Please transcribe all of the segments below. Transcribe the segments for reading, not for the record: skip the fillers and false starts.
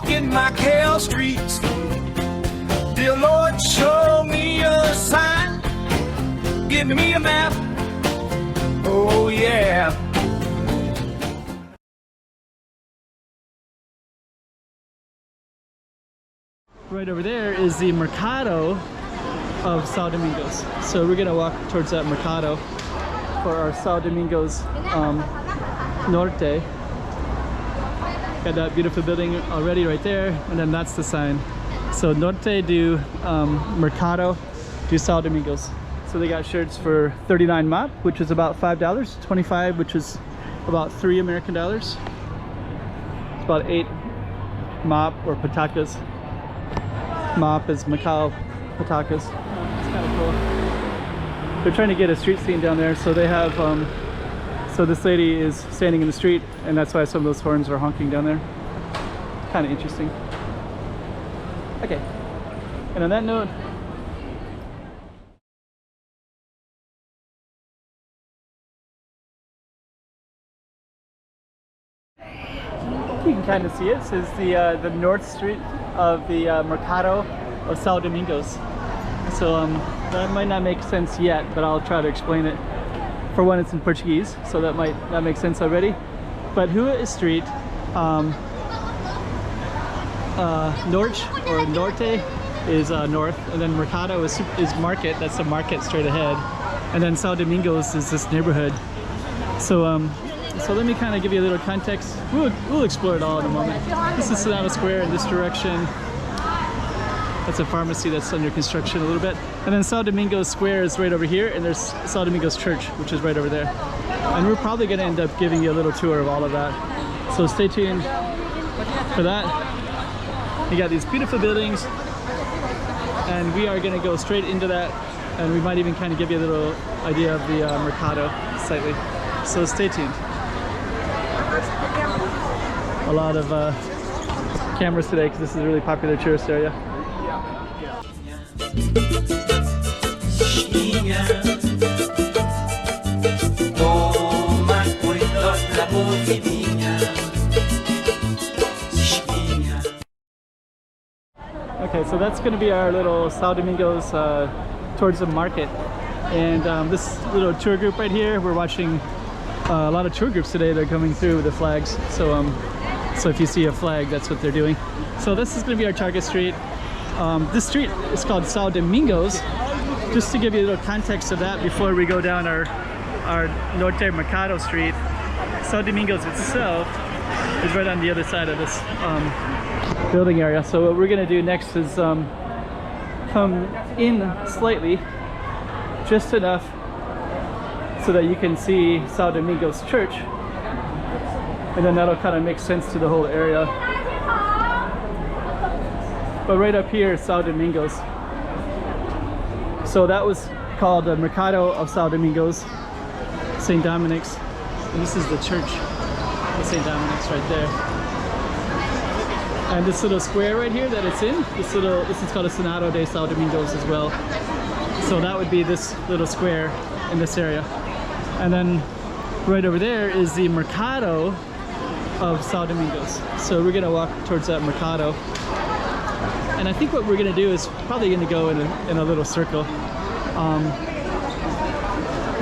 Walking Macau Streets. Dear Lord, show me a sign. Give me a map. Oh yeah. Right over there is the Mercado of St Domingos. So we're gonna walk towards that Mercado for our St Domingos Norte. Got that beautiful building already right there, and then that's the sign. So Norte do Mercado do St Domingos. So they got shirts for 39 MOP, which is about $5, 25, which is about $3 American. It's about 8 MOP or patakas. MOP is Macau patakas. It's kind of cool. They're trying to get a street scene down there, so they have so this lady is standing in the street, and that's why some of those horns are honking down there. Kind of interesting. Okay, and on that note, you can kind of see it. This is the North Street of the Mercado of St Domingos. So that might not make sense yet, but I'll try to explain it. For one, it's in Portuguese, so that might not make sense already. But Rua is street, Norte or Norte is north, and then Mercado is market. That's the market straight ahead, and then St Domingos is this neighborhood. So so let me kind of give you a little context. We'll explore it all in a moment. This is Soundcloud Square in this direction. That's a pharmacy that's under construction a little bit. And then St Domingos Square is right over here, and there's St Domingos Church, which is right over there. And we're probably going to end up giving you a little tour of all of that. So stay tuned for that. You got these beautiful buildings, and we are going to go straight into that, and we might even kind of give you a little idea of the Mercado slightly. So stay tuned. A lot of cameras today because this is a really popular tourist area. Okay, so that's going to be our little St Domingos towards the market, and this little tour group right here, we're watching a lot of tour groups today. They're coming through with the flags, so so if you see a flag, that's what they're doing. So this is going to be our target street. This street is called St Domingos. Just to give you a little context of that before we go down our Norte Mercado Street, St Domingos itself is right on the other side of this building area. So what we're going to do next is come in slightly, just enough so that you can see St Domingos Church, and then that'll kind of make sense to the whole area. But right up here is St Domingos. So that was called the Mercado of St Domingos, St Dominic's, and this is the church of St Dominic's right there. And this little square right here that it's in, this is called a Senado de St Domingos as well. So that would be this little square in this area. And then right over there is the Mercado of St Domingos. So we're gonna walk towards that Mercado. And I think what we're gonna do is probably gonna go in a little circle.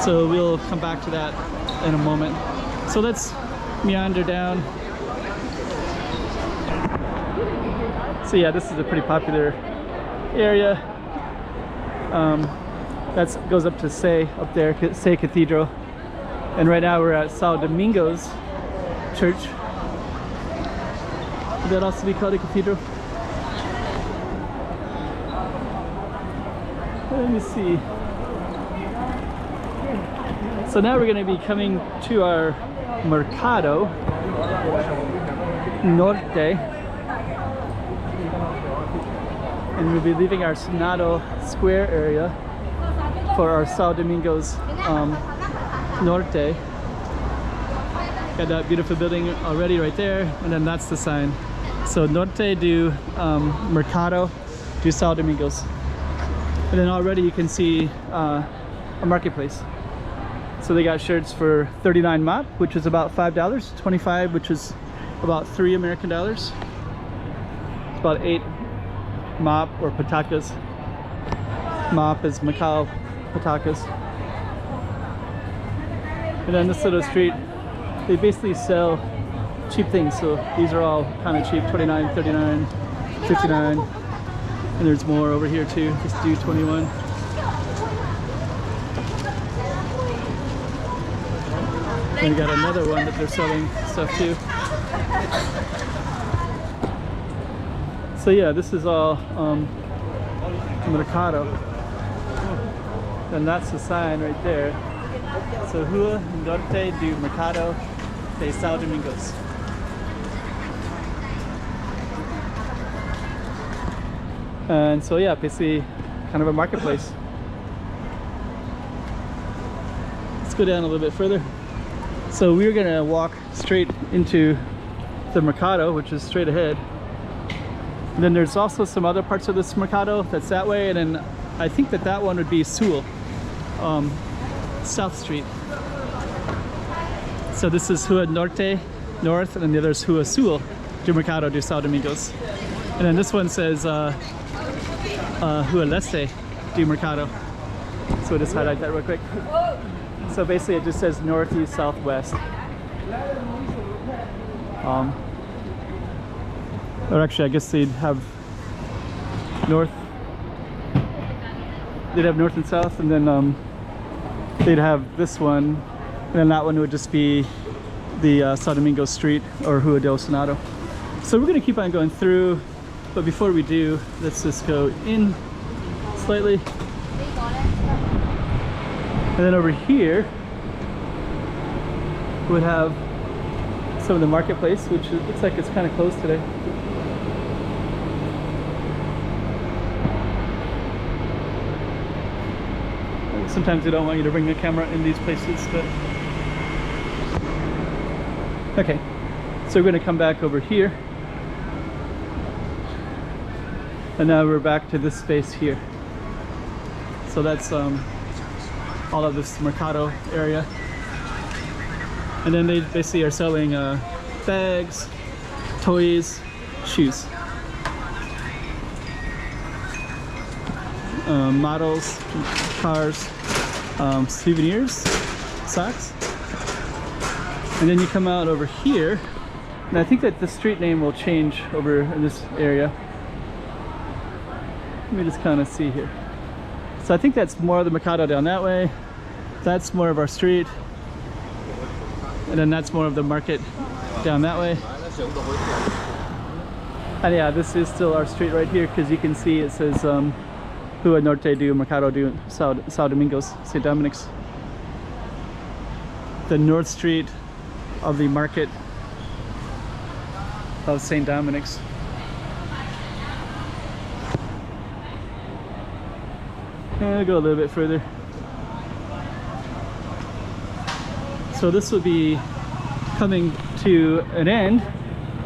So we'll come back to that in a moment. So let's meander down. So yeah, this is a pretty popular area. That goes up to Say up there, Say Cathedral. And right now we're at St Domingos Church. Would that also be called a cathedral? Let me see. So now we're going to be coming to our Mercado Norte, and we'll be leaving our Senado Square area for our St Domingos Norte. Got that beautiful building already right there, and then that's the sign. So Norte do Mercado do St Domingos. And then already you can see a marketplace. So they got shirts for 39 MOP, which is about $5, 25, which is about $3 American. about 8 mop or patakas. Mop is Macau patakas. And then this little street, they basically sell cheap things. So these are all kind of cheap, 29, 39, 59. And there's more over here too. Just do 21. And you got another one that they're selling stuff too. So yeah, this is all Mercado. And that's the sign right there. So Rua Norte do Mercado de St Domingos. And so yeah, basically kind of a marketplace. Let's go down a little bit further. So we're gonna walk straight into the Mercado, which is straight ahead. And then there's also some other parts of this Mercado that's that way, and then I think that one would be Sul, South Street. So this is Rua Norte, north, and then the other is Rua Sul, do Mercado de St Domingos. And then this one says Rua Leste, do Mercado. So we'll just highlight that real quick. So basically it just says north, east, south, west. Or actually I guess they'd have north. They'd have north and south, and then they'd have this one, and then that one would just be the St Domingos Street or Rua del Senado. So we're gonna keep on going through, but before we do, let's just go in slightly. And then over here we would have some of the marketplace, which looks like it's kind of closed today. Sometimes they don't want you to bring the camera in these places, but okay. So we're going to come back over here, and now we're back to this space here. So that's all of this Mercado area, and then they basically are selling bags, toys, shoes, models, cars, souvenirs, socks. And then you come out over here, and I think that the street name will change over in this area. Let me just kind of see here. So I think that's more of the Mercado down that way. That's more of our street. And then that's more of the market down that way. And yeah, this is still our street right here, because you can see it says Rua Norte do Mercado do St Domingos, St Dominic's. The North Street of the market of St Dominic's. And I'll go a little bit further. So this would be coming to an end,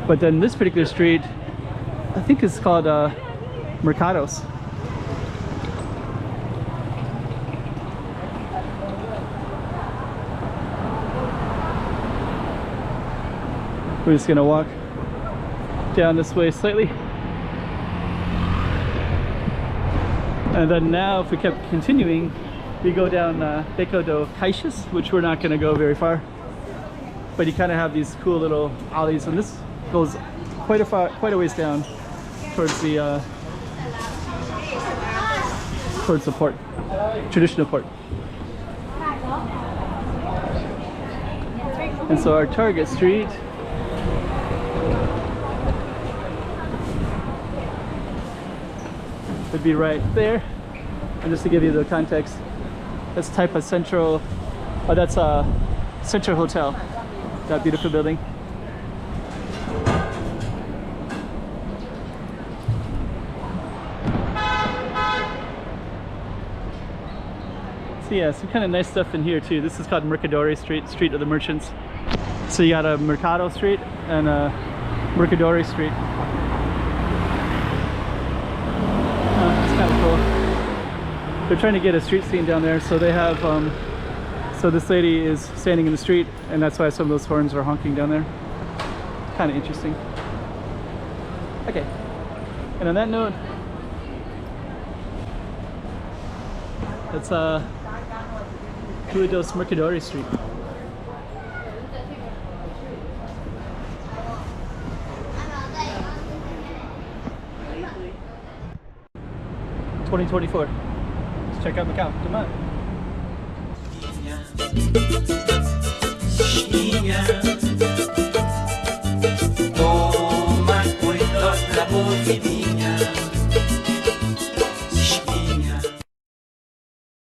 but then this particular street, I think it's called Mercados. We're just gonna walk down this way slightly. And then now, if we kept continuing, we go down Beco do Caixas, which we're not gonna go very far. But you kind of have these cool little alleys, and this goes quite a ways down towards the port, traditional port. And so our target street would be right there. And just to give you the context, that's type of Central, that's a Central Hotel, that beautiful building. So yeah, some kind of nice stuff in here too. This is called Mercadore Street, Street of the Merchants. So you got a Mercado Street and a Mercadore Street. It's kind of cool. They're trying to get a street scene down there, so they have, so this lady is standing in the street, and that's why some of those horns are honking down there. Kind of interesting. Okay, And on that note, that's Dos Mercado Street. $2024. Let's check out Macau. Come on.